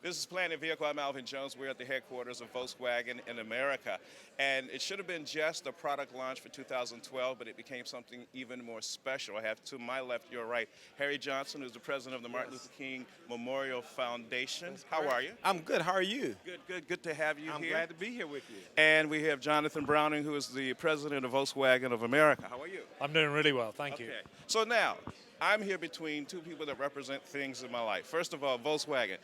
This is Planet Vehicle. I'm Alvin Jones. We're at the headquarters of Volkswagen in America. And it should have been just a product launch for 2012, but it became something even more special. I have to my left, your right, Harry Johnson, who's the president of the Martin Luther King Memorial Foundation. How are you? I'm good. How are you? Good to have you I'm here. glad to be here with you. And we have Jonathan Browning, who is the president of Volkswagen of America. How are you? I'm doing really well, thank you. Okay. So now, I'm here between two people that represent things in my life. First of all, Volkswagen.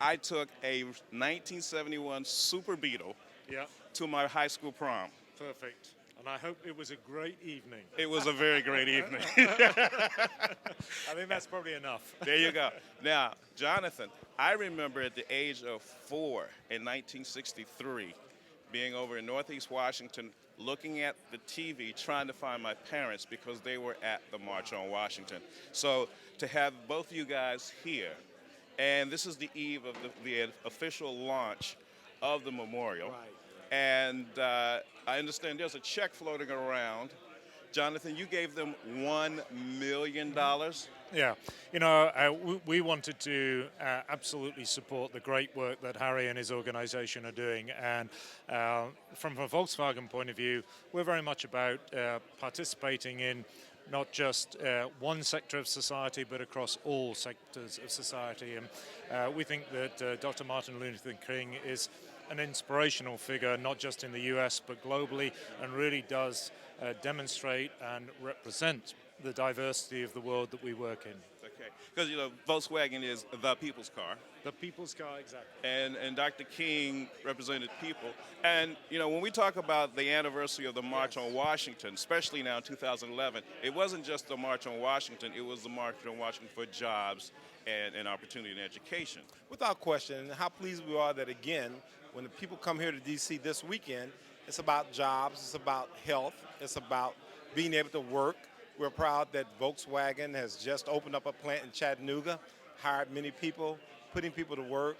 I took a 1971 Super Beetle Yeah, to my high school prom. perfect. And I hope it was a great evening. It was a very great evening. I think that's probably enough. There you go. Now, Jonathan, I remember at the age of 4 in 1963 being over in Northeast Washington looking at the TV trying to find my parents because they were at the March on Washington. So to have both of you guys here, and this is the eve of the official launch of the memorial. Right. And I understand there's a check floating around. Jonathan, you gave them $1 million. Yeah, we wanted to absolutely support the great work that Harry and his organization are doing. And from a Volkswagen point of view, we're very much about participating in not just one sector of society, but across all sectors of society. And we think that Dr. Martin Luther King is an inspirational figure, not just in the US, but globally, and really does demonstrate and represent the diversity of the world that we work in. Okay, because Volkswagen is the people's car. The people's car, exactly. And Dr. King represented people. And, when we talk about the anniversary of the March on Washington, especially now in 2011, it wasn't just the March on Washington, it was the March on Washington for jobs and opportunity and education. Without question, and how pleased we are that, again, when the people come here to D.C. this weekend, it's about jobs, it's about health, it's about being able to work. We're proud that Volkswagen has just opened up a plant in Chattanooga, hired many people, putting people to work.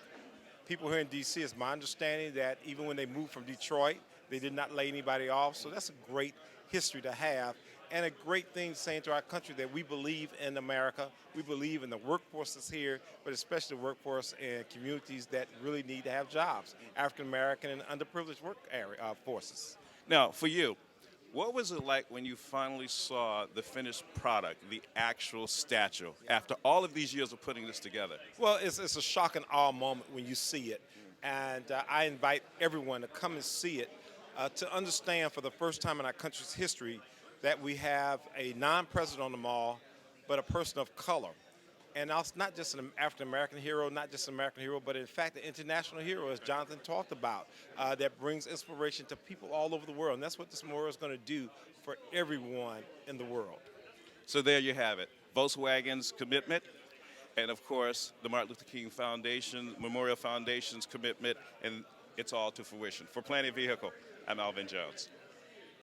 People here in D.C., it's my understanding that even when they moved from Detroit, they did not lay anybody off. So that's a great history to have and a great thing saying to our country that we believe in America. We believe in the workforce that's here, but especially the workforce in communities that really need to have jobs, African-American and underprivileged forces. Now, for you, what was it like when you finally saw the finished product, the actual statue, after all of these years of putting this together? Well, it's a shock and awe moment when you see it. And I invite everyone to come and see it to understand for the first time in our country's history that we have a non-president on the mall, but a person of color. And also not just an African-American hero, not just an American hero, but in fact an international hero, as Jonathan talked about, that brings inspiration to people all over the world. And that's what this memorial is going to do for everyone in the world. So there you have it. Volkswagen's commitment, and of course, the Martin Luther King Foundation, Memorial Foundation's commitment, and it's all to fruition. For Planet Vehicle, I'm Alvin Jones.